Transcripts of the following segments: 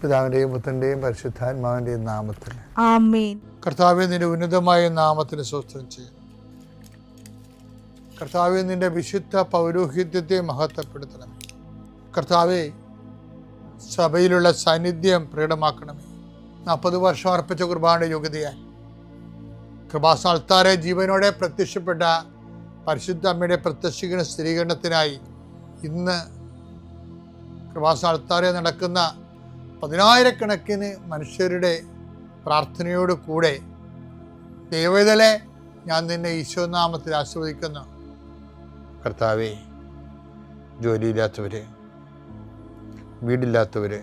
പിതാവിൻ്റെയും പുത്രൻ്റെയും പരിശുദ്ധാത്മാവിൻ്റെയും നാമത്തിൽ ആമേൻ. കർത്താവേ, നിന്റെ ഉന്നതമായ നാമത്തിന് സ്തോത്രം ചെയ്യുന്നു. കർത്താവേ, നിന്റെ വിശുദ്ധ പൗരോഹിത്യത്തെ മഹത്വപ്പെടുത്തണമേ. കർത്താവേ, സഭയിലുള്ള സാന്നിധ്യം പ്രകടമാക്കണമേ. 40 വർഷം അർപ്പിച്ച കുർബാനയുടെ യോഗ്യതയാൽ കൃപാസ്ഥാനത്താരെ ജീവനോടെ പ്രത്യക്ഷപ്പെട്ട പരിശുദ്ധ അമ്മയുടെ പ്രത്യക്ഷീകരണ സ്ഥിരീകരണത്തിനായി ഇന്ന് കൃപാസ്ഥാനത്താരെ നടക്കുന്ന 10,000-കണക്കിന് മനുഷ്യരുടെ പ്രാർത്ഥനയോട് കൂടെ ദൈവവേദലെ ഞാൻ നിന്നെ ഈശോനാമത്തിൽ ആശീർവദിക്കുന്നു. കർത്താവേ, ജോലിയില്ലാത്തവര്, വീടില്ലാത്തവര്,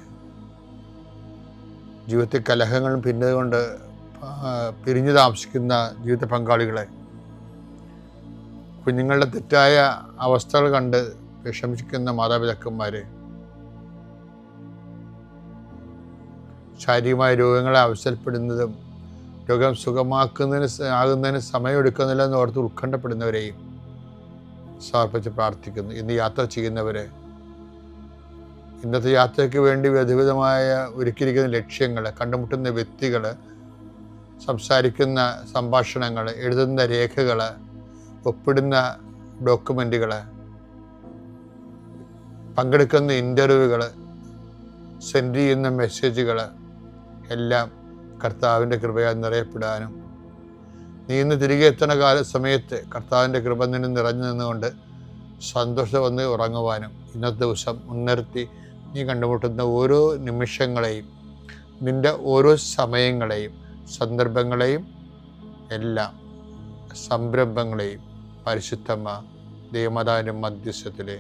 ജീവിതത്തിൽ കലഹങ്ങളും പിന്നതുകൊണ്ട് പിരിഞ്ഞു താമസിക്കുന്ന ജീവിത പങ്കാളികളെ, കുഞ്ഞുങ്ങളുടെ തെറ്റായ അവസ്ഥകൾ കണ്ട് വിഷമിക്കുന്ന മാതാപിതാക്കന്മാരെ, ശാരീരികമായ രോഗങ്ങളെ അവസരപ്പെടുന്നതും രോഗം ആകുന്നതിന് സമയമെടുക്കുന്നില്ലെന്ന് ഓർത്ത് ഉത്കണ്ഠപ്പെടുന്നവരെയും സമർപ്പിച്ച് പ്രാർത്ഥിക്കുന്നു. ഇന്ന് യാത്ര ചെയ്യുന്നവരെ, ഇന്നത്തെ യാത്രയ്ക്ക് വേണ്ടി വിവിധമായ ഒരുക്കിയിരിക്കുന്ന ലക്ഷ്യങ്ങൾ, കണ്ടുമുട്ടുന്ന വ്യക്തികൾ, സംസാരിക്കുന്ന സംഭാഷണങ്ങൾ, എഴുതുന്ന രേഖകൾ, ഒപ്പിടുന്ന ഡോക്യുമെൻറ്റുകൾ, പങ്കെടുക്കുന്ന ഇൻ്റർവ്യൂകൾ, സെൻഡ് ചെയ്യുന്ന മെസ്സേജുകൾ എല്ലാം കർത്താവിൻ്റെ കൃപയാൽ നിറയപ്പെടാനും നീ ഇന്ന് തിരികെ എത്തുന്ന സമയത്ത് കർത്താവിൻ്റെ കൃപ നിന്നും നിറഞ്ഞു നിന്നുകൊണ്ട് സന്തോഷം വന്ന് ഉറങ്ങുവാനും ഇന്നത്തെ ദിവസം മുൻനിർത്തി നീ കണ്ടുമുട്ടുന്ന ഓരോ നിമിഷങ്ങളെയും, നിൻ്റെ ഓരോ സമയങ്ങളെയും, സന്ദർഭങ്ങളെയും, എല്ലാം സംരംഭങ്ങളെയും പരിശുദ്ധമ്മ ദൈവമാതാവിൻ്റെ മധ്യസ്ഥത്തിലെ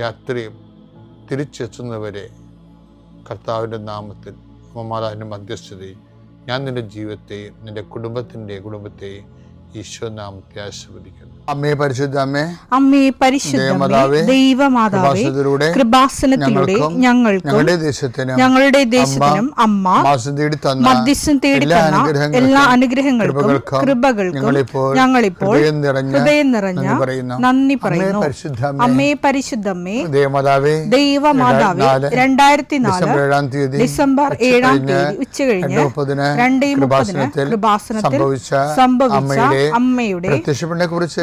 രാത്രിയും തിരിച്ചെത്തുന്നവരെ കർത്താവിൻ്റെ നാമത്തിൽ മാതാവിൻ്റെ മധ്യസ്ഥതയും ഞാൻ നിൻ്റെ ജീവിതത്തെയും നിൻ്റെ കുടുംബത്തെയും ഈശോ നാമത്തെ ആശീർവദിക്കുന്നു. അമ്മേ, പരിശുദ്ധ അമ്മേ, അമ്മേ പരിശുദ്ധ ദൈവമാതാവേ, കൃപാസനത്തിലൂടെ ഞങ്ങൾക്കും ഞങ്ങളുടെ ദേശത്തിനും അമ്മ മധ്യസ്ഥം തേടി തന്ന എല്ലാ അനുഗ്രഹങ്ങൾക്കും കൃപകൾക്കും ഞങ്ങളിപ്പോൾ ഹൃദയം നിറഞ്ഞ നന്ദി പറയുന്നു. അമ്മേ പരിശുദ്ധമ്മേ ദൈവമാതാവേ, 2004 ഡിസംബർ 7 ഉച്ചകഴിഞ്ഞ് 2:30 കൃപാസനത്തിൽ സംഭവിച്ച അമ്മയുടെ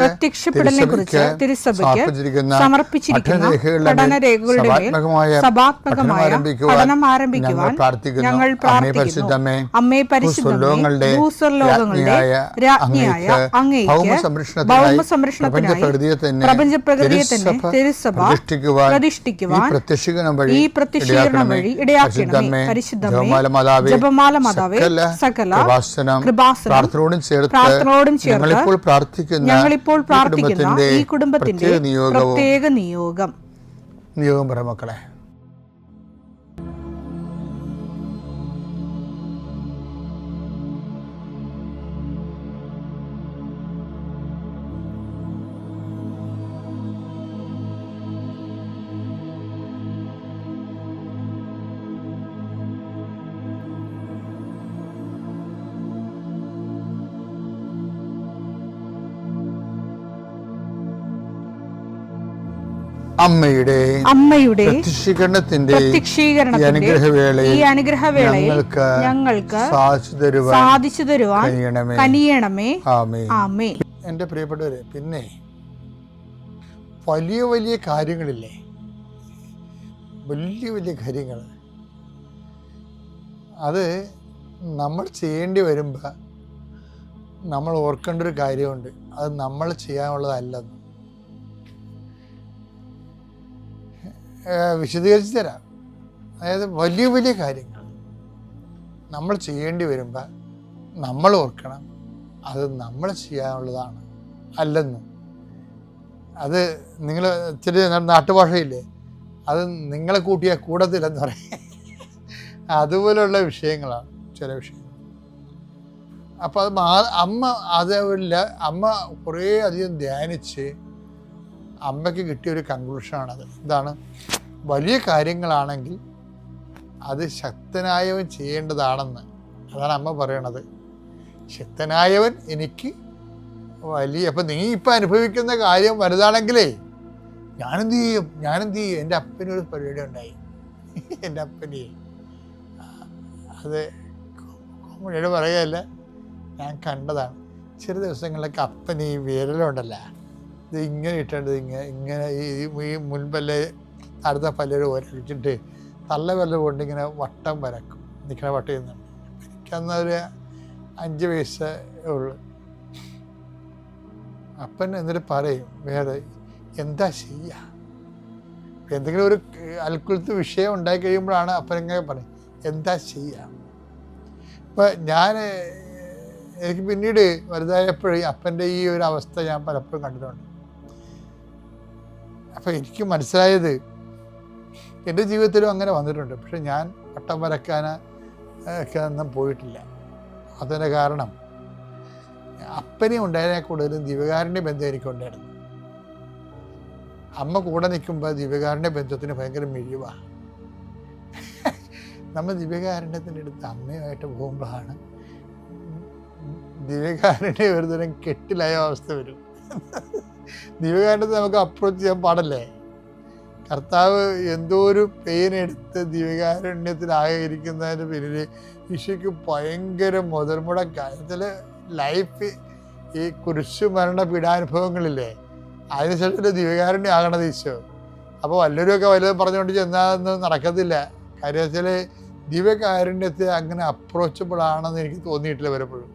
പ്രത്യക്ഷപ്പെടലിനെ കുറിച്ച് തിരുസഭയ്ക്ക് സമർപ്പിച്ചിരിക്കുന്ന പഠനരേഖകളുടെ മേൽ സഭാത്മകമായ പഠനം ആരംഭിക്കുവാൻ ഞങ്ങൾ പ്രാർത്ഥിക്കുന്നു. അമ്മേ പരിശുദ്ധമേ, ഭൂസ്വർലോകങ്ങളുടെ രാജ്ഞിയായ അങ്ങേയ്ക്ക് ഭൗമസംരക്ഷണത്തിനായി പ്രപഞ്ചപ്രകൃതിയെ തന്നെ തിരുസഭ പ്രതിഷ്ഠിക്കുവാൻ ഈ പ്രത്യക്ഷീകരണം വഴി ഇടയാക്കണമേ. പരിശുദ്ധമേ, ജപമാല മാതാവേ, സകല കൃപാസനം പ്രാർത്ഥനയോടും ചേർത്ത് ഞങ്ങളിപ്പോൾ പ്രാർത്ഥിക്കുന്ന ഈ കുടുംബത്തിന്റെ പ്രത്യേക നിയോഗം പറ മക്കളെ. അമ്മയുടെ പ്രത്യക്ഷീകരണത്തിന്റെ ഈ അനുഗ്രഹവേളയിൽ ഞങ്ങൾക്ക് സാധിച്ചു തരുവാൻ കനിയണമേ. ആമേൻ. എൻ്റെ പ്രിയപ്പെട്ടവരെ, പിന്നെ വലിയ വലിയ കാര്യങ്ങളില്ലേ, വലിയ വലിയ കാര്യങ്ങൾ, അത് നമ്മൾ ചെയ്യേണ്ടി വരുമ്പോൾ നമ്മൾ ഓർക്കേണ്ട ഒരു കാര്യമുണ്ട്. അത് നമ്മൾ ചെയ്യാനുള്ളതല്ലെന്ന് വിശദീകരിച്ച് തരാം. അതായത് വലിയ വലിയ കാര്യങ്ങൾ നമ്മൾ ചെയ്യേണ്ടി വരുമ്പോൾ നമ്മൾ ഓർക്കണം അത് നമ്മൾ ചെയ്യാനുള്ളതാണ് അല്ലെന്ന്. അത് നിങ്ങൾ ഇച്ചിരി നാട്ടുഭാഷയില്ലേ, അത് നിങ്ങളെ കൂട്ടിയാൽ കൂടത്തില്ലെന്ന് പറയും. അതുപോലെയുള്ള വിഷയങ്ങളാണ് ചില വിഷയങ്ങൾ. അപ്പോൾ അത് അമ്മ കുറേ അധികം ധ്യാനിച്ച് അമ്മയ്ക്ക് കിട്ടിയൊരു കൺക്ലൂഷനാണത്. എന്താണ്? വലിയ കാര്യങ്ങളാണെങ്കിൽ അത് ശക്തനായവൻ ചെയ്യേണ്ടതാണെന്ന്. അതാണ് അമ്മ പറയണത്. ശക്തനായവൻ എനിക്ക് വലിയ, അപ്പം നീ ഇപ്പം അനുഭവിക്കുന്ന കാര്യം വലുതാണെങ്കിലേ ഞാനെന്ത് ചെയ്യും, എൻ്റെ അപ്പനൊരു പരിപാടി ഉണ്ടായി, എൻ്റെ അപ്പനെ. അത് കോമഡിയോട് പറയുകയല്ല, ഞാൻ കണ്ടതാണ്. ചില ദിവസങ്ങളിലൊക്കെ അപ്പൻ ഈ വിരലുണ്ടല്ല, ഇത് ഇങ്ങനെ ഇട്ടേണ്ടത് ഇങ്ങനെ ഈ മുൻപല്ലേ അടുത്ത പല്ലൊരു ഒരടിച്ചിട്ട് തള്ള വല്ല കൊണ്ട് ഇങ്ങനെ വട്ടം വരക്കും, നിൽക്കണ വട്ടം ചെയ്യുന്നുണ്ട്. എനിക്കന്നൊരു 5 വയസ്സേ ഉള്ളു. അപ്പൻ എന്നിട്ട് പറയും, വേറെ എന്താ ചെയ്യുക, എന്തെങ്കിലും ഒരു അൽക്കുലത്ത് വിഷയം ഉണ്ടായി കഴിയുമ്പോഴാണ് അപ്പൻ ഇങ്ങനെ പറയും എന്താ ചെയ്യുക. ഇപ്പം എനിക്ക് പിന്നീട് വലുതായപ്പോഴും അപ്പൻ്റെ ഈ ഒരു അവസ്ഥ ഞാൻ പലപ്പോഴും കണ്ടിട്ടുണ്ട്. അപ്പം എനിക്ക് മനസ്സിലായത്, എൻ്റെ ജീവിതത്തിലും അങ്ങനെ വന്നിട്ടുണ്ട്. പക്ഷെ ഞാൻ വട്ടം വരക്കാൻ ഒക്കെ ഒന്നും പോയിട്ടില്ല. അതിൻ്റെ കാരണം അപ്പനെ ഉണ്ടായതിനെ കൂടുതലും ദിവ്യകാരുണ്യ ബന്ധം എനിക്കുണ്ടായിരുന്നു. അമ്മ കൂടെ നിൽക്കുമ്പോൾ ദിവ്യകാരുണ്യ ബന്ധത്തിന് ഭയങ്കര മിഴിവാണ്. നമ്മൾ ദിവ്യകാരുണ്യത്തിൻ്റെ അടുത്ത് അമ്മയുമായിട്ട് പോകുമ്പോഴാണ് ദിവ്യകാരുണ്യ ഒരു തരം കെട്ടിലായ അവസ്ഥ വരും. ദിവ്യകാരുണ്യത്തെ നമുക്ക് അപ്രോച്ച് ചെയ്യാൻ പാടല്ലേ. കർത്താവ് എന്തോ ഒരു പെയിൻ എടുത്ത് ദിവ്യകാരുണ്യത്തിലായിരിക്കുന്നതിന് പിന്നിൽ ഈശോയ്ക്ക് ഭയങ്കര മുതൽമുടക്കത്തിൽ ലൈഫ് ഈ കുരിശു മരണ പീഡാനുഭവങ്ങളില്ലേ, അതിനുശേഷം ദിവ്യകാരുണ്യം ആകണത് ഈശോ. അപ്പോൾ വല്ലവരുമൊക്കെ വല്ലതും പറഞ്ഞുകൊണ്ട് ചെന്നാതൊന്നും നടക്കത്തില്ല. കാര്യം വെച്ചാൽ ദിവ്യകാരുണ്യത്തെ അങ്ങനെ അപ്രോച്ചബിൾ ആണെന്ന് എനിക്ക് തോന്നിയിട്ടില്ല പലപ്പോഴും.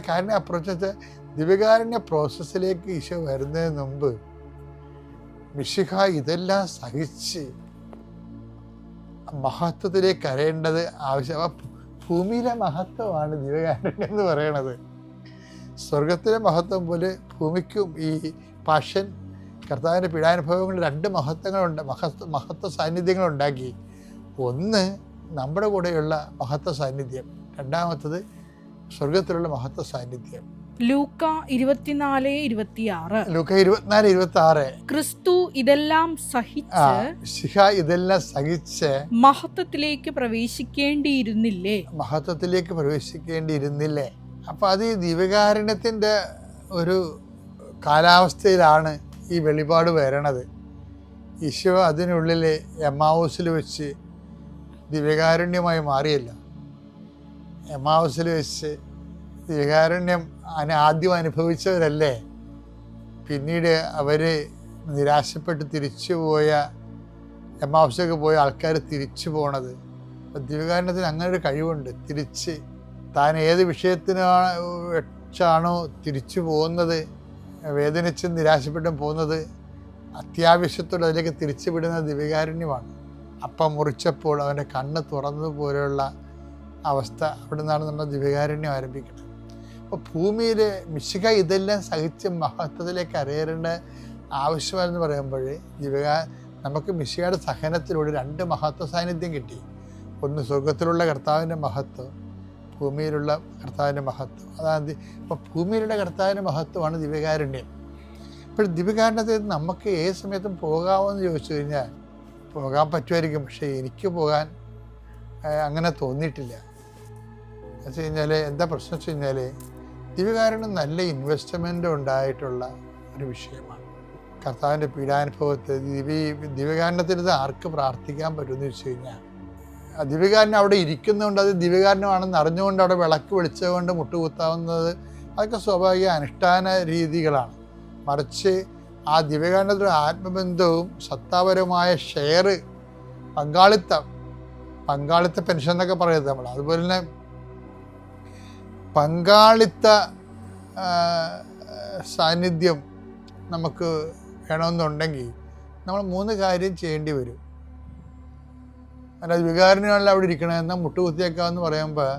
കാരുണ്യ അപ്രോച്ച് വെച്ചാൽ ദിവ്യകാരുണ്യ പ്രോസസ്സിലേക്ക് ഈശോ വരുന്നതിന് മുമ്പ് മിശിഹ ഇതെല്ലാം സഹിച്ച് മഹത്വത്തിലേക്ക് കരയേണ്ടത് ആവശ്യം. ഭൂമിയിലെ മഹത്വമാണ് ദിവ്യകാരുണ്യം എന്ന് പറയണത്. സ്വർഗത്തിലെ മഹത്വം പോലെ ഭൂമിക്കും ഈ പാഷൻ കർത്താവിൻ്റെ പീഡാനുഭവങ്ങൾ 2 മഹത്വങ്ങളുണ്ട്, മഹത്വ സാന്നിധ്യങ്ങളുണ്ടാക്കി. ഒന്ന് നമ്മുടെ കൂടെയുള്ള മഹത്വ സാന്നിധ്യം, രണ്ടാമത്തത് സ്വർഗത്തിലുള്ള മഹത്വ സാന്നിധ്യം. ലൂക്ക 24:26 ക്രിസ്തു ഇതെല്ലാം സഹിച്ച് മഹത്വത്തിലേക്ക് പ്രവേശിക്കേണ്ടിയിരുന്നില്ലേ. അപ്പൊ അത് ഈ ദിവ്യകാരുണ്യത്തിൻ്റെ ഒരു കാലാവസ്ഥയിലാണ് ഈ വെളിപാട് വരണത്. ഈശോ അതിനുള്ളിൽ എമ്മാവൂസിൽ വെച്ച് ദിവ്യകാരുണ്യമായി മാറിയല്ല. എമ്മാവൂസിൽ വെച്ച് ദിവ്യകാരുണ്യം ആദ്യം അനുഭവിച്ചവരല്ലേ പിന്നീട് അവർ നിരാശപ്പെട്ട് തിരിച്ചു പോയ എമ്മാവൂസിലേക്ക് പോയ ആൾക്കാർ തിരിച്ചു പോണത്. അപ്പം ദിവ്യകാരുണ്യത്തിന് അങ്ങനെ ഒരു കഴിവുണ്ട്. തിരിച്ച് താൻ ഏത് വിഷയത്തിനാണോ തിരിച്ചു പോകുന്നത്, വേദനിച്ചും നിരാശപ്പെട്ടും പോകുന്നത്, അത്യാവശ്യത്തോടെ അതിലേക്ക് തിരിച്ചു വിടുന്ന ദിവ്യകാരുണ്യമാണ്. അപ്പം മുറിച്ചപ്പോൾ അവൻ്റെ കണ്ണ് തുറന്നതുപോലെയുള്ള അവസ്ഥ അവിടെ നിന്നാണ് നമ്മൾ ദിവ്യകാരുണ്യം ആരംഭിക്കുന്നത്. അപ്പോൾ ഭൂമിയിൽ മിശിഹ ഇതെല്ലാം സഹിച്ച് മഹത്വത്തിലേക്ക് അറിയേണ്ട ആവശ്യമാണെന്ന് പറയുമ്പോൾ നമുക്ക് മിശിഹയുടെ സഹനത്തിലൂടെ 2 മഹത്വ സാന്നിധ്യം കിട്ടി. ഒന്ന് സ്വർഗത്തിലുള്ള കർത്താവിൻ്റെ മഹത്വം, ഭൂമിയിലുള്ള കർത്താവിൻ്റെ മഹത്വം. അതാണ് ഇപ്പോൾ ഭൂമിയിലുള്ള കർത്താവിൻ്റെ മഹത്വമാണ് ദിവ്യകാരുണ്യം. ഇപ്പോൾ ദിവ്യകാരുണ്യത്തിൽ നമുക്ക് ഏത് സമയത്തും പോകാമെന്ന് ചോദിച്ചു കഴിഞ്ഞാൽ പോകാൻ പറ്റുമായിരിക്കും. പക്ഷേ എനിക്ക് പോകാൻ അങ്ങനെ തോന്നിയിട്ടില്ല. എന്ന് വെച്ച് കഴിഞ്ഞാൽ എന്താ പ്രശ്നം വെച്ച് കഴിഞ്ഞാൽ ദിവ്യകാരുണ്യം നല്ല ഇൻവെസ്റ്റ്മെൻ്റ് ഉണ്ടായിട്ടുള്ള ഒരു വിഷയമാണ്. കർത്താവിൻ്റെ പീഡാനുഭവത്തെ ദിവ്യകാരുണ്യത്തിനത് ആർക്ക് പ്രാർത്ഥിക്കാൻ പറ്റുമെന്ന് വെച്ച് കഴിഞ്ഞാൽ ദിവ്യകാരുണ്യം അവിടെ ഇരിക്കുന്നതുകൊണ്ട് അത് ദിവ്യകാരുണ്യമാണെന്ന് അറിഞ്ഞുകൊണ്ട് അവിടെ വിളക്ക് വെളിച്ചതുകൊണ്ട് മുട്ടുകുത്താവുന്നത് അതൊക്കെ സ്വാഭാവിക അനുഷ്ഠാന രീതികളാണ്. മറിച്ച് ആ ദിവ്യകാരുണ്യത്തിലുള്ള ആത്മബന്ധവും സത്താപരമായ ഷെയർ പങ്കാളിത്ത പെൻഷൻ എന്നൊക്കെ പറയുന്നത് നമ്മൾ. അതുപോലെ തന്നെ പങ്കാളിത്ത സാന്നിധ്യം നമുക്ക് വേണമെന്നുണ്ടെങ്കിൽ നമ്മൾ 3 കാര്യം ചെയ്യേണ്ടി വരും. അല്ലാതെ വികാരങ്ങളെല്ലാം അവിടെ ഇരിക്കണമെന്നാൽ മുട്ടുകുത്തിയേക്കാമെന്ന് പറയുമ്പോൾ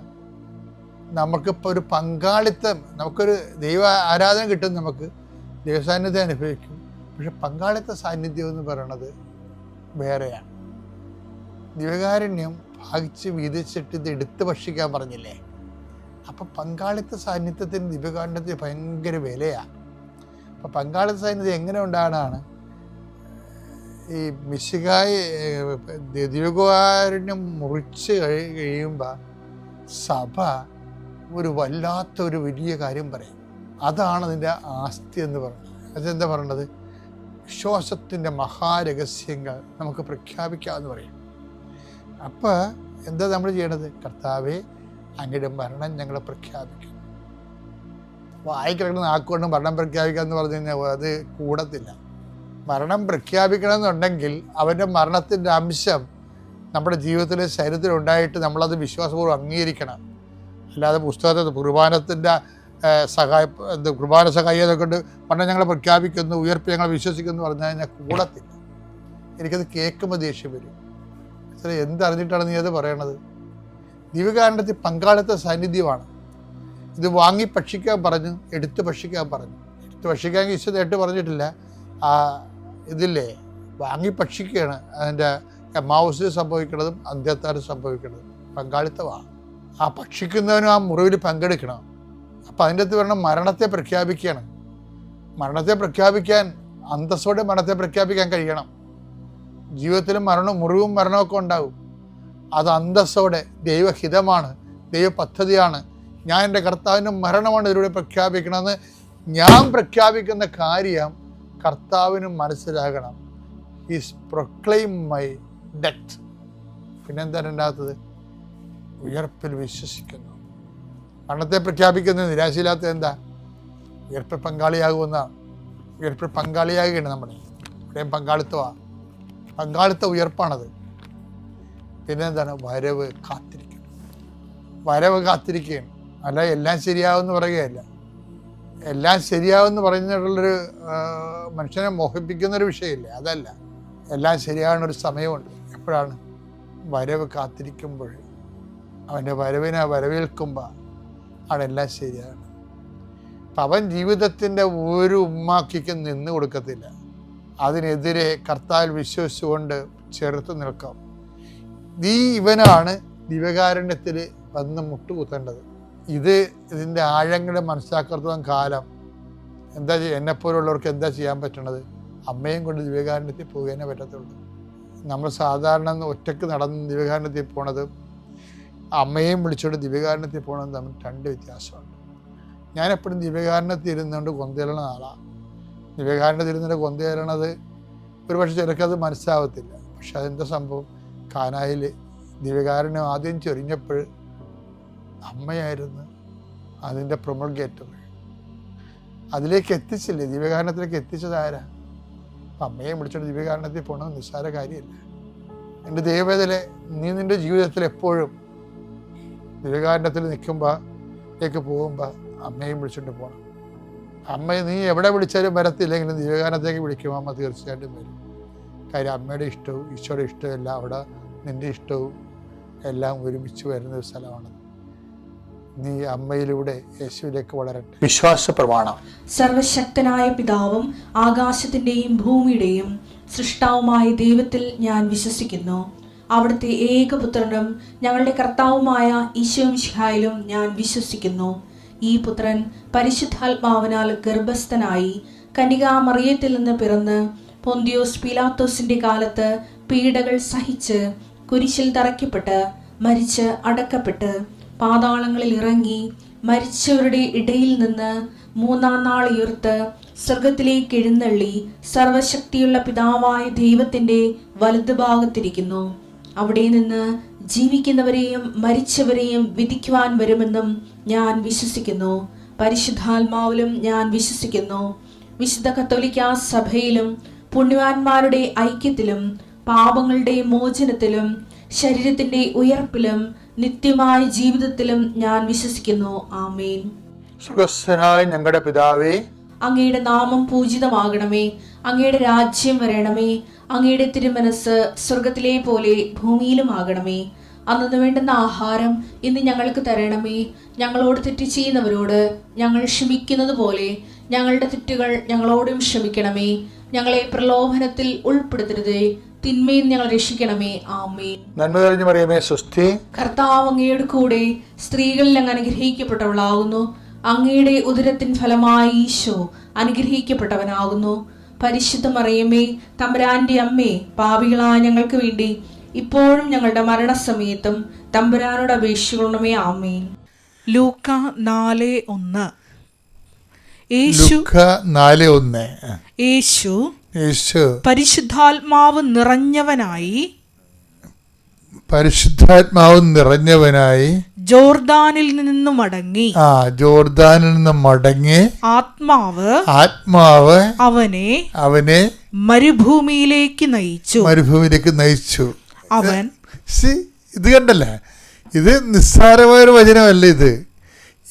നമുക്കിപ്പോൾ ഒരു പങ്കാളിത്തം, നമുക്കൊരു ദൈവ ആരാധന കിട്ടും, നമുക്ക് ദൈവസാന്നിധ്യം അനുഭവിക്കും. പക്ഷെ പങ്കാളിത്ത സാന്നിധ്യം എന്ന് പറയണത് വേറെയാണ്. ദിവ്യകാരുണ്യം ഭാഗിച്ച് വീതിച്ചിട്ട് ഇത് എടുത്ത് ഭക്ഷിക്കാൻ പറഞ്ഞില്ലേ. അപ്പം പങ്കാളിത്ത സാന്നിധ്യത്തിന് ദിവ്യകാരുണ്യത്തിന് ഭയങ്കര വിലയാണ്. അപ്പം പങ്കാളിത്ത സാന്നിധ്യം എങ്ങനെ ഉണ്ടാകാനാണ് ഈ മിശിഹായെ ദിവ്യകാരുണ്യം മുറിച്ച് കഴിയുമ്പോൾ സഭ ഒരു വല്ലാത്തൊരു വലിയ കാര്യം പറയും. അതാണ് അതിൻ്റെ ആസ്തി എന്ന് പറയുന്നത്. അതെന്താ പറയണത്? വിശ്വാസത്തിൻ്റെ മഹാരഹസ്യങ്ങൾ നമുക്ക് പ്രഖ്യാപിക്കാമെന്ന് പറയും. അപ്പോൾ എന്താ നമ്മൾ ചെയ്യണത്? കർത്താവേ, അങ്ങയുടെ മരണം ഞങ്ങൾ പ്രഖ്യാപിക്കും. വായിക്കിടക്കുന്ന നാക്കുകൊണ്ട് മരണം പ്രഖ്യാപിക്കുക എന്ന് പറഞ്ഞു കഴിഞ്ഞാൽ അത് കൂടത്തില്ല. മരണം പ്രഖ്യാപിക്കണമെന്നുണ്ടെങ്കിൽ അവൻ്റെ മരണത്തിൻ്റെ അംശം നമ്മുടെ ജീവിതത്തിലെ ശരീരത്തിൽ ഉണ്ടായിട്ട് നമ്മളത് വിശ്വാസപൂർവ്വം അംഗീകരിക്കണം. അല്ലാതെ പുസ്തകത്തിൽ കുർബാനത്തിൻ്റെ കുർബാന സഹായിയെ കൊണ്ട് മരണം ഞങ്ങൾ പ്രഖ്യാപിക്കുന്നു, ഉയർപ്പ് ഞങ്ങൾ വിശ്വസിക്കുന്നു എന്ന് പറഞ്ഞു കഴിഞ്ഞാൽ കൂടത്തില്ല. എനിക്കത് കേൾക്കുമ്പോൾ ദേഷ്യം വരും. എന്തറിഞ്ഞിട്ടാണ് നീ അത് പറയണത്? ദിവ്യകാരുണ്യത്തിൽ പങ്കാളിത്ത സാന്നിധ്യമാണ്. ഇത് വാങ്ങി ഭക്ഷിക്കാൻ പറഞ്ഞു, എടുത്ത് ഭക്ഷിക്കാൻ പറഞ്ഞു. എടുത്ത് ഭക്ഷിക്കാൻ ഈശോ നേരിട്ട് പറഞ്ഞിട്ടില്ല. ഇതില്ലേ, വാങ്ങി ഭക്ഷിക്കുകയാണ് അതിൻ്റെ എമ്മാവൂസിൽ സംഭവിക്കുന്നതും അന്ത്യത്താറ് സംഭവിക്കുന്നതും. പങ്കാളിത്തമാണ്. ആ ഭക്ഷിക്കുന്നവനും ആ മുറിവിൽ പങ്കെടുക്കണം. അപ്പം അതിൻ്റെ അകത്ത് വരണം മരണത്തെ പ്രഖ്യാപിക്കുകയാണ്. മരണത്തെ പ്രഖ്യാപിക്കാൻ അന്തസ്സോടെ മരണത്തെ പ്രഖ്യാപിക്കാൻ കഴിയണം. ജീവിതത്തിലും മുറിവും മരണമൊക്കെ ഉണ്ടാകും. അത് അന്തസ്സോടെ ദൈവഹിതമാണ്, ദൈവ പദ്ധതിയാണ്. ഞാൻ എൻ്റെ കർത്താവിൻ്റെ മരണമാണ് ഇതിലൂടെ പ്രഖ്യാപിക്കണമെന്ന് ഞാൻ പ്രഖ്യാപിക്കുന്ന കാര്യം കർത്താവിന് മനസ്സിലാകണം. Is proclaim my death. പിന്നെന്താണ് ഉണ്ടാകുന്നത്? ഉയർപ്പിൽ വിശ്വസിക്കുന്നു. മരണത്തെ പ്രഖ്യാപിക്കുന്നത് നിരാശയില്ലാത്ത എന്താ? ഉയർപ്പിൽ പങ്കാളിയാകുമെന്നാണ്. ഉയർപ്പിൽ പങ്കാളിയാകുകയാണ് നമ്മൾ. ഇവിടെയും പങ്കാളിത്തമാണ്. പങ്കാളിത്ത ഉയർപ്പാണത്. പിന്നെ എന്താണ്? വരവ് കാത്തിരിക്കണം. വരവ് കാത്തിരിക്കുകയാണ്. അല്ല എല്ലാം ശരിയാവുമെന്ന് പറയുകയല്ല. എല്ലാം ശരിയാവുമെന്ന് പറഞ്ഞിട്ടുള്ളൊരു മനുഷ്യനെ മോഹിപ്പിക്കുന്നൊരു വിഷയമില്ല. അതല്ല. എല്ലാം ശരിയാകുന്നൊരു സമയമുണ്ട്. എപ്പോഴാണ്? വരവ് കാത്തിരിക്കുമ്പോൾ, അവൻ്റെ വരവിനെ വരവേൽക്കുമ്പോൾ ആണ് എല്ലാം ശരിയാണ്. അപ്പം അവൻ ജീവിതത്തിൻ്റെ ഒരു ഉമ്മാക്കിക്കും നിന്ന് കൊടുക്കത്തില്ല. അതിനെതിരെ കർത്താവിൽ വിശ്വസിച്ചുകൊണ്ട് ചെറുത്ത് നിൽക്കാം. ഇവനാണ് ദിവ്യകാരുണ്യത്തിൽ വന്ന് മുട്ടുകുത്തേണ്ടത്. ഇതിൻ്റെ ആഴങ്ങളെ മനസ്സിലാക്കാത്തതും കാലം എന്താ എന്നെപ്പോലുള്ളവർക്ക് എന്താ ചെയ്യാൻ പറ്റണത്? അമ്മയും കൊണ്ട് ദിവ്യകാരുണ്യത്തിൽ പോകാനേ പറ്റത്തുള്ളൂ. നമ്മൾ സാധാരണ ഒറ്റയ്ക്ക് നടന്ന് ദിവ്യകാരുണ്യത്തിൽ പോണത് അമ്മയും വിളിച്ചുകൊണ്ട് ദിവ്യകാരുണ്യത്തിൽ പോകണമെന്ന് തമ്മിൽ രണ്ട് വ്യത്യാസമുണ്ട്. ഞാനെപ്പോഴും ദിവ്യകാരുണ്യത്തിൽ ഇരുന്നുകൊണ്ട് കൊന്തേലണ ആളാണ്. ദിവ്യകാരുണ്യത്തിൽ ഇരുന്നുകൊണ്ട് കൊന്തേലണത് ഒരുപക്ഷെ ചിലക്കത് മനസ്സിലാവത്തില്ല. പക്ഷെ അതെന്താ സംഭവം? കാനായിൽ ദിവ്യകാരുണ്യം ആദ്യം ചൊരിഞ്ഞപ്പോൾ അമ്മയായിരുന്നു അതിൻ്റെ പ്രൊമൾഗേറ്റർ. അതിലേക്ക് എത്തിച്ചില്ലേ? ദിവ്യകാരുണ്യത്തിലേക്ക് എത്തിച്ചത് ആരാ? അപ്പം അമ്മയെ വിളിച്ചോണ്ട് ദിവ്യകാരുണ്യത്തിൽ പോകണമെന്ന് നിസ്സാര കാര്യമല്ല. എൻ്റെ ദൈവവേദന നീ നിൻ്റെ ജീവിതത്തിൽ എപ്പോഴും ദിവ്യകാരുണ്യത്തിൽ നിൽക്കുമ്പോഴേക്ക് പോകുമ്പോൾ അമ്മയും വിളിച്ചുകൊണ്ട് പോകണം. അമ്മയെ നീ എവിടെ വിളിച്ചാലും വരത്തില്ലെങ്കിലും ദിവ്യകാരുണ്യത്തേക്ക് വിളിക്കും അമ്മ തീർച്ചയായിട്ടും വരും. കാര്യം അമ്മയുടെ ഇഷ്ടവും ഈശോയുടെ ഇഷ്ടവും എല്ലാം അവിടെ നിൻ്റെ ഇഷ്ടവും എല്ലാം ഒരുമിച്ച് വരുന്ന ഒരു സ്ഥലമാണ്. നീ അമ്മയിലൂടെ യേശുവിലേക്ക് വളരട്ടെ. വിശ്വാസ പ്രമാണം. സർവശക്തനായ പിതാവും ആകാശത്തിൻ്റെയും ഭൂമിയുടെയും സൃഷ്ടാവുമായ ദൈവത്തിൽ ഞാൻ വിശ്വസിക്കുന്നു. അവിടുത്തെ ഏകപുത്രനും ഞങ്ങളുടെ കർത്താവുമായ ഈശോ മിശിഹായിലും ഞാൻ വിശ്വസിക്കുന്നു. ഈ പുത്രൻ പരിശുദ്ധാത്മാവിനാൽ ഗർഭസ്ഥനായി കന്യകാമറിയത്തിൽ നിന്ന് പിറന്ന് പൊന്തിയോസ് പീലാത്തോസിന്റെ കാലത്ത് പീഡകൾ സഹിച്ച് കുരിശിൽ തറയ്ക്കപ്പെട്ട് മരിച്ച് അടക്കപ്പെട്ട് പാതാളങ്ങളിൽ ഇറങ്ങി മരിച്ചവരുടെ ഇടയിൽ നിന്ന് മൂന്നാം നാൾ ഉയർത്ത് സ്വർഗത്തിലേക്ക് എഴുന്നള്ളി സർവശക്തിയുള്ള പിതാവായ ദൈവത്തിന്റെ വലതുഭാഗത്തിരിക്കുന്നു. അവിടെ നിന്ന് ജീവിക്കുന്നവരെയും മരിച്ചവരെയും വിധിക്കുവാൻ വരുമെന്നും ഞാൻ വിശ്വസിക്കുന്നു. പരിശുദ്ധാത്മാവിലും ഞാൻ വിശ്വസിക്കുന്നു. വിശുദ്ധ കത്തോലിക്കാ സഭയിലും പുണ്യവാന്മാരുടെ ഐക്യത്തിലും പാപങ്ങളുടെ മോചനത്തിലും ശരീരത്തിന്റെ ഉയർപ്പിലും നിത്യമായ ജീവിതത്തിലും ഞാൻ വിശ്വസിക്കുന്നു. ആമേൻ. സ്വർഗ്ഗസ്ഥനായ ഞങ്ങളുടെ പിതാവേ, അങ്ങയുടെ നാമം പൂജിതമാകണമേ. അങ്ങയുടെ രാജ്യം വരണമേ. അങ്ങയുടെ തിരുമനസ് സ്വർഗത്തിലെ പോലെ ഭൂമിയിലും ആകണമേ. അന്നു വേണ്ടുന്ന ആഹാരം ഇന്ന് ഞങ്ങൾക്ക് തരണമേ. ഞങ്ങളോട് തെറ്റ് ചെയ്യുന്നവരോട് ഞങ്ങൾ ക്ഷമിക്കുന്നത് പോലെ ഞങ്ങളുടെ തെറ്റുകൾ ഞങ്ങളോടും ക്ഷമിക്കണമേ. ഞങ്ങളെ പ്രലോഭനത്തിൽ ഉൾപ്പെടുത്തരുതേ, തിന്മയിൽ ഞങ്ങൾ രക്ഷിക്കണമേ. ആമേൻ. നന്മ നിറഞ്ഞ മറിയമേ, സ്വസ്തി. കർത്താവ് അങ്ങയുടെ കൂടെ സ്ത്രീകളിൽ അങ്ങ് അനുഗ്രഹിക്കപ്പെട്ടവളാകുന്നു. അങ്ങയുടെ ഉദരത്തിൻ ഫലമായി ഈശോ അനുഗ്രഹിക്കപ്പെട്ടവനാകുന്നു. പരിശുദ്ധ മറിയമേ, തമ്പുരാന്റെ അമ്മേ, പാപികളായ ഞങ്ങൾക്ക് വേണ്ടി ഇപ്പോഴും ഞങ്ങളുടെ മരണസമയത്തും തമ്പുരാനോട് അപേക്ഷിക്കണമേ. ആമേൻ. ലൂക്ക 4:1. യേശു യേശു പരിശുദ്ധാത്മാവ് നിറഞ്ഞവനായി ജോർദാനിൽ നിന്ന് മടങ്ങി. ജോർദാനിൽ നിന്ന് മടങ്ങി ആത്മാവ് അവനെ മരുഭൂമിയിലേക്ക് നയിച്ചു. അവൻ ഇത് കണ്ടല്ലേ, ഇത് നിസ്സാരമായൊരു വചനമല്ല.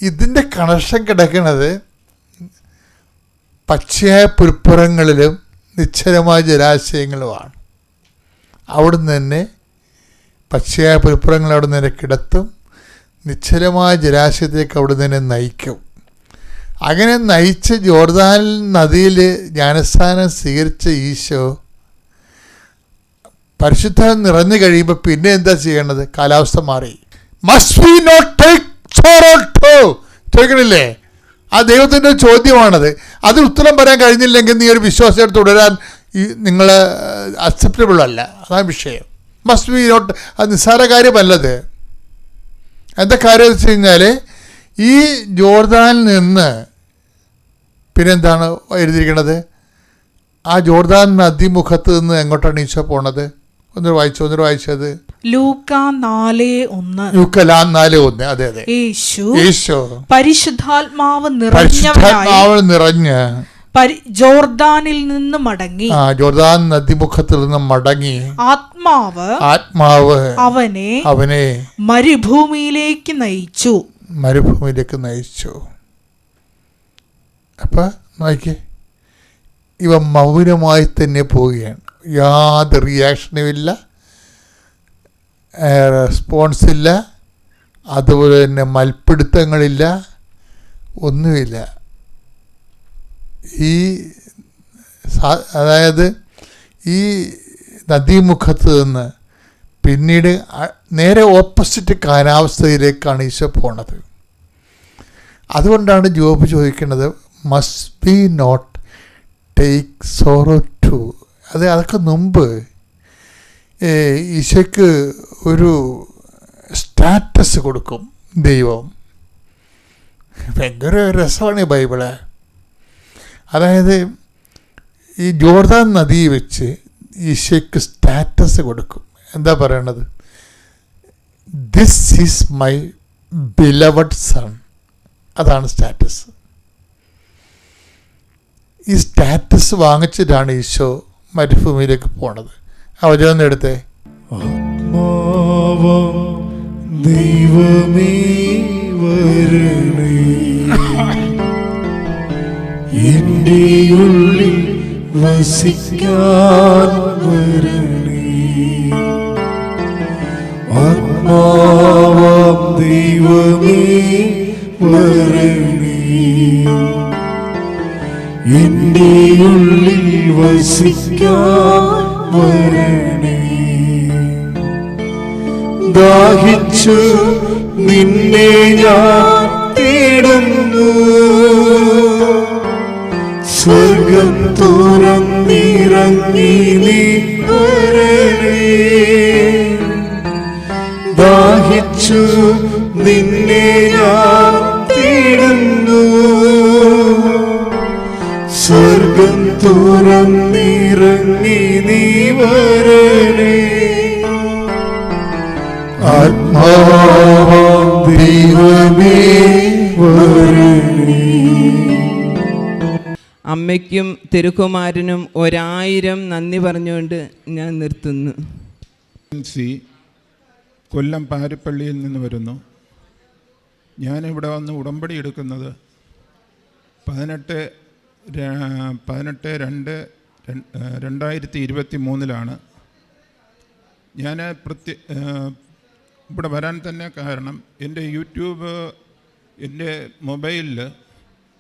ഇതിന്റെ കണക്ഷൻ കിടക്കുന്നത് പച്ചയായ പുൽപ്പുറങ്ങളിലും നിശ്ചലമായ ജലാശയങ്ങളുമാണ്. അവിടുന്ന് തന്നെ പച്ചയായ പുൽപ്പുറങ്ങൾ അവിടെ നിന്ന് കിടത്തും, നിശ്ചലമായ ജലാശയത്തേക്ക് അവിടെ നിന്ന് നയിക്കും. അങ്ങനെ നയിച്ച് ജോർദാൻ നദിയിൽ ജ്ഞാനസ്നാനം സ്വീകരിച്ച ഈശോ പരിശുദ്ധം നിറഞ്ഞു കഴിയുമ്പോൾ പിന്നെ എന്താ ചെയ്യേണ്ടത്? കാലാവസ്ഥ മാറി. Must we not take sorrow to ചോദിക്കണില്ലേ? ആ ദൈവത്തിൻ്റെ ചോദ്യമാണത്. അതിന് ഉത്തരം പറയാൻ കഴിഞ്ഞില്ലെങ്കിൽ നീ ഒരു വിശ്വാസത്തെ തുടരാൻ നിങ്ങൾ അക്സെപ്റ്റബിൾ അല്ല. അതാണ് വിഷയം. Must be not. അത് നിസ്സാര കാര്യമല്ലത്. എന്താ കാര്യം എന്ന് വെച്ച് കഴിഞ്ഞാൽ ഈ ജോർദാനിൽ നിന്ന് പിന്നെന്താണ് എഴുതിയിരിക്കണത്? ആ ജോർദാൻ നദിമുഖത്ത് നിന്ന് എങ്ങോട്ടാണ് ഈശോ പോണത്? ഒന്നൊരു വായിച്ചത് ലൂക്കാ 4:1. അതെ. യേശു പരിശുദ്ധാത്മാവ് നിറഞ്ഞ് ജോർദാനിൽ നിന്ന് മടങ്ങി. ജോർദാൻ നദിമുഖത്തിൽ നിന്ന് മടങ്ങി. ആത്മാവ് അവനെ മരുഭൂമിയിലേക്ക് നയിച്ചു. അപ്പൊ നോക്കിയേ, ഇവ മൗനമായി തന്നെ പോവുകയാണ്. യാതൊരു റിയാക്ഷനും ഇല്ല, റെസ്പോൺസില്ല, അതുപോലെ തന്നെ മൽപ്പിടുത്തങ്ങളില്ല, ഒന്നുമില്ല. അതായത് ഈ നദീമുഖത്ത് നിന്ന് പിന്നീട് നേരെ ഓപ്പോസിറ്റ് കാലാവസ്ഥയിലേക്കാണ് ഈശോ പോണത്. അതുകൊണ്ടാണ് ജോബ് ചോദിക്കുന്നത്, must be not take sorrow to. അതൊക്കെ മുമ്പ് ഈശോയ്ക്ക് ഒരു സ്റ്റാറ്റസ് കൊടുക്കും ദൈവം. ഭയങ്കര രസമാണ് ഈ ബൈബിള്. അതായത് ഈ ജോർദാൻ നദി വെച്ച് ഈശോയ്ക്ക് സ്റ്റാറ്റസ് കൊടുക്കും. എന്താ പറയണത്? This is my beloved sun. അതാണ് സ്റ്റാറ്റസ്. ഈ സ്റ്റാറ്റസ് വാങ്ങിച്ചിട്ടാണ് ഈശോ മരുഭൂമിയിലേക്ക് പോണത്. അവരൊന്നും എടുത്തേ. ദൈവമേ വരണേ, എൻ്റെ ഉള്ളിൽ വസിക്കാൻ വരണേ. ആത്മാവാം ദൈവമേ വരണേ, എൻ്റെ ഉള്ളിൽ വസിക്കാൻ വരണേ. ദാഹിച്ചു നിന്നെ ഞാൻ തേടുന്നു, സ്വർഗം തുറന്നിറങ്ങി നീ വരണേ. ദാഹിച്ചു നിന്നെ ഞാൻ തേടുന്നു, സ്വർഗം തുറന്നിറങ്ങി നീ വരണേ. ആത്മാവാം ദൈവമേ വരണേ. അമ്മയ്ക്കും തിരുക്കുമാരനും 1000 നന്ദി പറഞ്ഞുകൊണ്ട് ഞാൻ നിർത്തുന്നു. കൊല്ലം പാരിപ്പള്ളിയിൽ നിന്ന് വരുന്നു. ഞാനിവിടെ വന്ന് ഉടമ്പടി എടുക്കുന്നത് 18/2/2023 ഞാൻ ഇവിടെ വരാൻ തന്നെ കാരണം എൻ്റെ മൊബൈലിൽ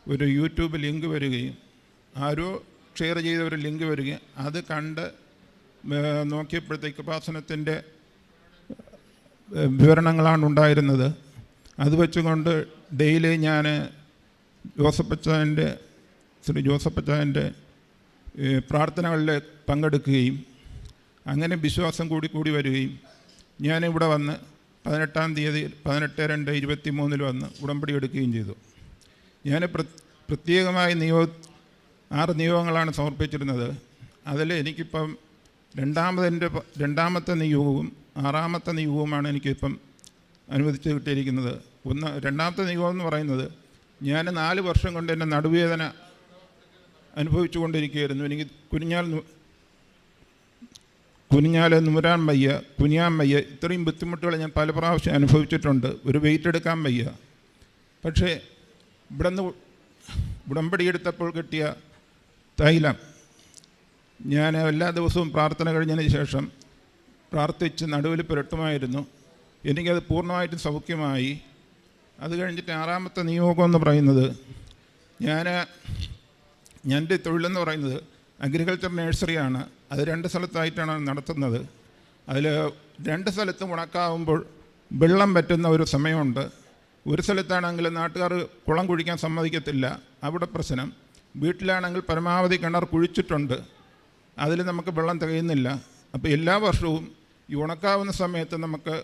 ഒരു യൂട്യൂബ് ലിങ്ക് വരികയും ആരോ ഷെയർ ചെയ്ത ഒരു ലിങ്ക് വരികയും അത് കണ്ട് നോക്കിയപ്പോഴത്തേക്ക് ഉപാസനത്തിൻ്റെ വിവരണങ്ങളാണ് ഉണ്ടായിരുന്നത്. അത് വെച്ചുകൊണ്ട് ഡെയിലി ഞാൻ ശ്രീ ജോസഫച്ചായൻ്റെ പ്രാർത്ഥനകളിൽ പങ്കെടുക്കുകയും അങ്ങനെ വിശ്വാസം കൂടി വരികയും ഞാനിവിടെ വന്ന് 18-ാം തീയതി 18/2/2023 വന്ന് ഉടമ്പടി എടുക്കുകയും ചെയ്തു. ഞാൻ പ്രത്യേകമായി 6 നിയോഗങ്ങളാണ് സമർപ്പിച്ചിരുന്നത്. അതിൽ എനിക്കിപ്പം രണ്ടാമത്തെ നിയോഗവും 6ാമത്തെ നിയോഗവുമാണ് എനിക്കിപ്പം അനുവദിച്ച് കിട്ടിയിരിക്കുന്നത്. രണ്ടാമത്തെ നിയോഗം എന്ന് പറയുന്നത്, ഞാൻ 4 വർഷം കൊണ്ട് എൻ്റെ നടുവേദന അനുഭവിച്ചു കൊണ്ടിരിക്കുകയായിരുന്നു. എനിക്ക് കുനിഞ്ഞാൽ നുമരാൻ വയ്യ, കുനിയാൻ വയ്യ. ഇത്രയും ബുദ്ധിമുട്ടുകൾ ഞാൻ പല പ്രാവശ്യം അനുഭവിച്ചിട്ടുണ്ട്. ഒരു വെയിറ്റ് എടുക്കാൻ വയ്യ. പക്ഷേ ഇവിടുന്ന് ഉടമ്പടി എടുത്തപ്പോൾ കിട്ടിയ തൈലം ഞാൻ എല്ലാ ദിവസവും പ്രാർത്ഥന കഴിഞ്ഞതിന് ശേഷം പ്രാർത്ഥിച്ച് നടുവിൽ പുരട്ടുമായിരുന്നു. എനിക്കത് പൂർണ്ണമായിട്ടും സൗഖ്യമായി. അത് കഴിഞ്ഞിട്ട് 6ാമത്തെ നിയോഗം എന്ന് പറയുന്നത്, എൻ്റെ തൊഴിലെന്ന് പറയുന്നത് അഗ്രികൾച്ചർ നഴ്സറിയാണ്. അത് 2 സ്ഥലത്തായിട്ടാണ് നടത്തുന്നത്. അതിൽ 2 സ്ഥലത്തും ഉണക്കാവുമ്പോൾ വെള്ളം പറ്റുന്ന ഒരു സമയമുണ്ട്. ഒരു സ്ഥലത്താണെങ്കിൽ നാട്ടുകാർ കുളം കുഴിക്കാൻ സമ്മതിക്കത്തില്ല, അവിടെ പ്രശ്നം. വീട്ടിലാണെങ്കിൽ പരമാവധി കിണർ കുഴിച്ചിട്ടുണ്ട്, അതിൽ നമുക്ക് വെള്ളം തികയുന്നില്ല. അപ്പോൾ എല്ലാ വർഷവും ഈ ഉണക്കാവുന്ന സമയത്ത് നമുക്ക്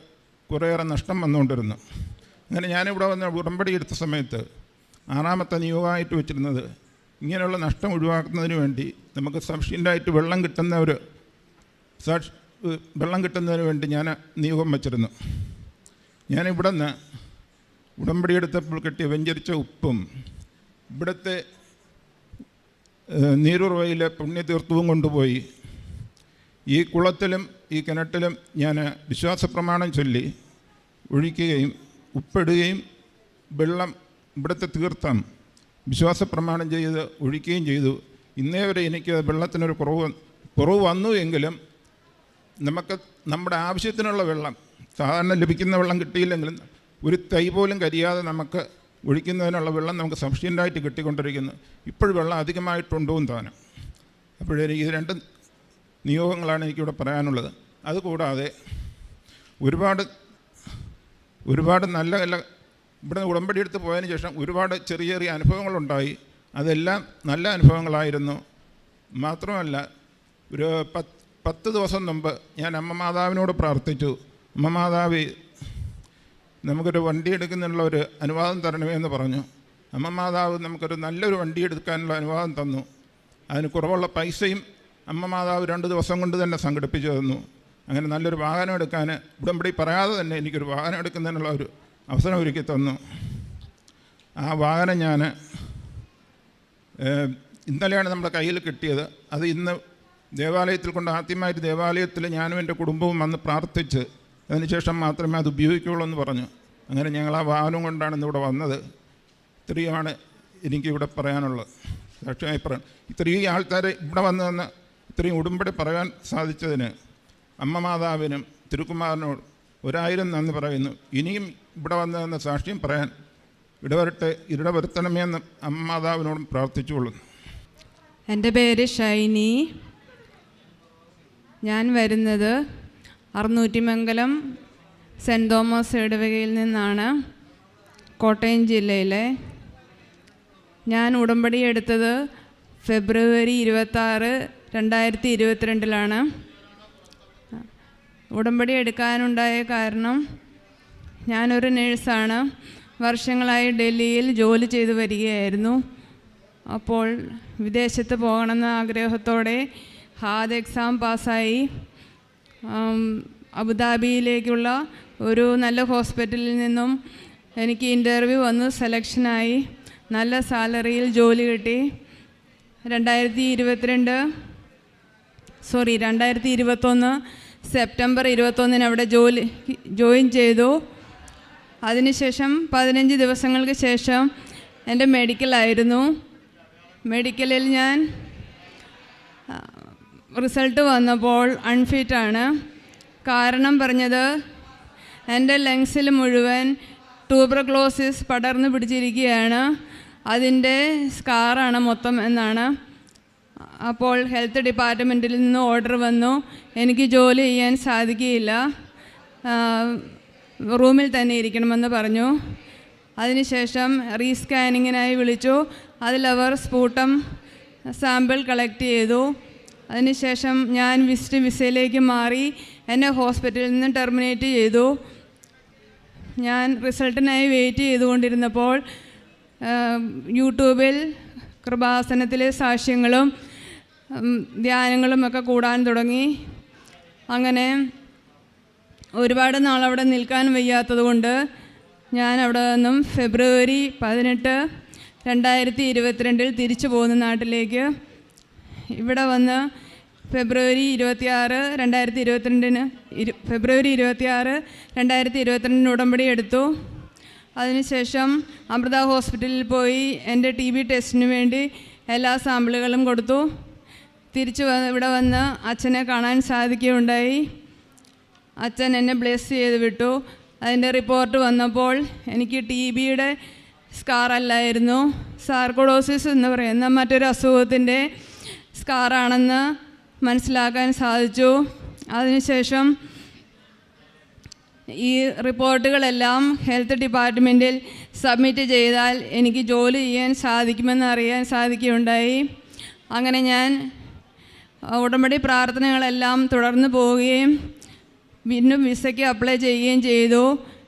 കുറേയേറെ നഷ്ടം വന്നുകൊണ്ടിരുന്നു. അങ്ങനെ ഞാനിവിടെ വന്ന് ഉടമ്പടി എടുത്ത സമയത്ത് 6ാമത്തെ നിയോഗമായിട്ട് വെച്ചിരുന്നത്, ഇങ്ങനെയുള്ള നഷ്ടം ഒഴിവാക്കുന്നതിന് വേണ്ടി നമുക്ക് സഫിഷ്യൻ്റായിട്ട് വെള്ളം കിട്ടുന്നതിന് വേണ്ടി ഞാൻ നിയോഗം വച്ചിരുന്നു. ഞാനിവിടെ നിന്ന് ഉടമ്പടി എടുത്തപ്പോൾ കിട്ടിയ വെഞ്ചരിച്ച ഉപ്പും ഇവിടുത്തെ നീരുറവയിലെ പുണ്യതീർത്ഥവും കൊണ്ടുപോയി ഈ കുളത്തിലും ഈ കിണറ്റിലും ഞാൻ വിശ്വാസപ്രമാണം ചൊല്ലി ഒഴിക്കുകയും ഉപ്പിടുകയും വെള്ളം ഇവിടുത്തെ തീർത്ഥം വിശ്വാസപ്രമാണം ചെയ്ത് ഒഴിക്കുകയും ചെയ്തു. ഇന്നേ വരെ എനിക്ക് വെള്ളത്തിനൊരു കുറവ് വന്നു എങ്കിലും നമുക്ക് നമ്മുടെ ആവശ്യത്തിനുള്ള വെള്ളം, സാധാരണ ലഭിക്കുന്ന വെള്ളം കിട്ടിയില്ലെങ്കിലും ഒരു തൈ പോലും കരിയാതെ നമുക്ക് ഒഴിക്കുന്നതിനുള്ള വെള്ളം നമുക്ക് സഫിഷ്യൻ്റായിട്ട് കിട്ടിക്കൊണ്ടിരിക്കുന്നു. ഇപ്പോഴും വെള്ളം അധികമായിട്ടുണ്ടോയെന്ന് താനും. അപ്പോഴേ ഈ 2 നിയോഗങ്ങളാണ് എനിക്കിവിടെ പറയാനുള്ളത്. അതുകൂടാതെ ഒരുപാട് നല്ല ഇവിടെ ഉടമ്പടി എടുത്ത് പോയതിന് ശേഷം ഒരുപാട് ചെറിയ ചെറിയ അനുഭവങ്ങളുണ്ടായി. അതെല്ലാം നല്ല അനുഭവങ്ങളായിരുന്നു. മാത്രമല്ല, ഒരു 10 ദിവസം മുമ്പ് ഞാൻ അമ്മ മാതാവിനോട് പ്രാർത്ഥിച്ചു, അമ്മ മാതാവി നമുക്കൊരു വണ്ടി എടുക്കുന്നതിനുള്ള ഒരു അനുവാദം തരണമേ എന്ന് പറഞ്ഞു. അമ്മ മാതാവ് നമുക്കൊരു നല്ലൊരു വണ്ടി എടുക്കാനുള്ള അനുവാദം തന്നു. അതിന് കുറവുള്ള പൈസയും അമ്മ മാതാവ് 2 ദിവസം കൊണ്ട് തന്നെ സംഘടിപ്പിച്ചു തന്നു. അങ്ങനെ നല്ലൊരു വാഹനം എടുക്കാൻ ഉടമ്പടി പറയാതെ തന്നെ എനിക്കൊരു വാഹനം എടുക്കുന്നതിനുള്ള ഒരു അവസരം ഒരുക്കി തന്നു. ആ വാഹനം ഞാൻ ഇന്നലെയാണ് നമ്മുടെ കയ്യിൽ കിട്ടിയത്. അത് ഇന്ന് ദേവാലയത്തിൽ കൊണ്ട് ആദ്യമായിട്ട് ദേവാലയത്തിൽ ഞാനും എൻ്റെ കുടുംബവും വന്ന് പ്രാർത്ഥിച്ച് അതിനുശേഷം മാത്രമേ അത് ഉപയോഗിക്കുകയുള്ളൂ എന്ന് പറഞ്ഞു. അങ്ങനെ ഞങ്ങൾ ആ വാഹനം കൊണ്ടാണ് ഇന്നിവിടെ വന്നത്. ഇത്രയുമാണ് എനിക്കിവിടെ പറയാനുള്ളത്. സാക്ഷ്യമായി പറയാം, ഇത്രയും ആൾക്കാരെ ഇവിടെ വന്നതെന്ന് ഇത്രയും ഉടമ്പടി പറയാൻ സാധിച്ചതിന് അമ്മ മാതാവിനും തിരുക്കുമാരനോട് 1000 നന്ദി പറയുന്നു. ഇനിയും ഇവിടെ വന്നതെന്ന് സാക്ഷ്യം പറയാൻ ഇടവരുത്തണമേ എന്ന് അമ്മ മാതാവിനോടും പ്രാർത്ഥിച്ചുകൊള്ളുന്നു. എൻ്റെ പേര് ഷൈനി. ഞാൻ വരുന്നത് അറുന്നൂറ്റിമംഗലം സെൻറ്റ് തോമസ് ഇടവകയിൽ നിന്നാണ്, കോട്ടയം ജില്ലയിലെ. ഞാൻ ഉടമ്പടി എടുത്തത് ഫെബ്രുവരി 26, 2022 ഉടമ്പടി എടുക്കാനുണ്ടായ കാരണം, ഞാനൊരു നേഴ്സാണ്. വർഷങ്ങളായി ഡൽഹിയിൽ ജോലി ചെയ്തു വരികയായിരുന്നു. അപ്പോൾ വിദേശത്ത് പോകണമെന്ന ആഗ്രഹത്തോടെ ഹാദ് എക്സാം പാസ്സായി അബുദാബിയിലേക്കുള്ള ഒരു നല്ല ഹോസ്പിറ്റലിൽ നിന്നും എനിക്ക് ഇൻ്റർവ്യൂ വന്ന് സെലക്ഷനായി നല്ല സാലറിയിൽ ജോലി കിട്ടി. 2021 സെപ്റ്റംബർ 21 അവിടെ ജോയിൻ ചെയ്തു. അതിനുശേഷം 15 ദിവസങ്ങൾക്ക് ശേഷം എൻ്റെ മെഡിക്കലായിരുന്നു. മെഡിക്കലിൽ ഞാൻ റിസൾട്ട് വന്നപ്പോൾ അൺഫിറ്റാണ്. കാരണം പറഞ്ഞത് എൻ്റെ ലങ്സിൽ മുഴുവൻ ട്യൂബർക്ലോസിസ് പടർന്നു പിടിച്ചിരിക്കുകയാണ്, അതിൻ്റെ സ്കാറാണ് മൊത്തം എന്നാണ്. അപ്പോൾ ഹെൽത്ത് ഡിപ്പാർട്ട്മെൻറ്റിൽ നിന്ന് ഓർഡർ വന്നു, എനിക്ക് ജോലി ചെയ്യാൻ സാധിക്കുകയില്ല, റൂമിൽ തന്നെ ഇരിക്കണമെന്ന് പറഞ്ഞു. അതിനുശേഷം റീസ്കാനിങ്ങിനായി വിളിച്ചു. അതിലവർ സ്പൂട്ടം സാമ്പിൾ കളക്ട് ചെയ്തു. അതിനുശേഷം ഞാൻ വിസിറ്റ് വിസയിലേക്ക് മാറി. എന്നെ ഹോസ്പിറ്റലിൽ നിന്ന് ടെർമിനേറ്റ് ചെയ്തു. ഞാൻ റിസൾട്ടിനായി വെയിറ്റ് ചെയ്തുകൊണ്ടിരുന്നപ്പോൾ യൂട്യൂബിൽ കൃപാസനത്തിലെ സാക്ഷ്യങ്ങളും ധ്യാനങ്ങളുമൊക്കെ കൂടാൻ തുടങ്ങി. അങ്ങനെ ഒരുപാട് നാളവിടെ നിൽക്കാൻ വയ്യാത്തത് കൊണ്ട് ഞാൻ അവിടെ നിന്നും ഫെബ്രുവരി 18, 2022 തിരിച്ചു പോകുന്ന നാട്ടിലേക്ക്. ഇവിടെ വന്ന് ഫെബ്രുവരി 26, 2022 ഉടമ്പടി എടുത്തു. അതിനുശേഷം അമൃത ഹോസ്പിറ്റലിൽ പോയി എൻ്റെ TB ടെസ്റ്റിന് വേണ്ടി എല്ലാ സാമ്പിളുകളും കൊടുത്തു. തിരിച്ച് ഇവിടെ വന്ന് അച്ഛനെ കാണാൻ സാധിക്കുകയുണ്ടായി. അച്ഛൻ എന്നെ ബ്ലെസ് ചെയ്ത് വിട്ടു. അതിൻ്റെ റിപ്പോർട്ട് വന്നപ്പോൾ എനിക്ക് TBയുടെ സ്കാറല്ലായിരുന്നു, സാർക്കോഡോസിസ് എന്ന് പറയുന്ന മറ്റൊരു അസുഖത്തിൻ്റെ സ്കാറാണെന്ന് മനസ്സിലാക്കാൻ സാധിച്ചു. അതിനുശേഷം ഈ റിപ്പോർട്ടുകളെല്ലാം ഹെൽത്ത് ഡിപ്പാർട്ട്മെൻറ്റിൽ സബ്മിറ്റ് ചെയ്താൽ എനിക്ക് ജോലി ചെയ്യാൻ സാധിക്കുമെന്ന് അറിയാൻ സാധിക്കുകയുണ്ടായി. അങ്ങനെ ഞാൻ ഉടമ്പടി പ്രാർത്ഥനകളെല്ലാം തുടർന്ന് പോവുകയും വീണ്ടും വിസയ്ക്ക് അപ്ലൈ ചെയ്യുകയും ചെയ്തു.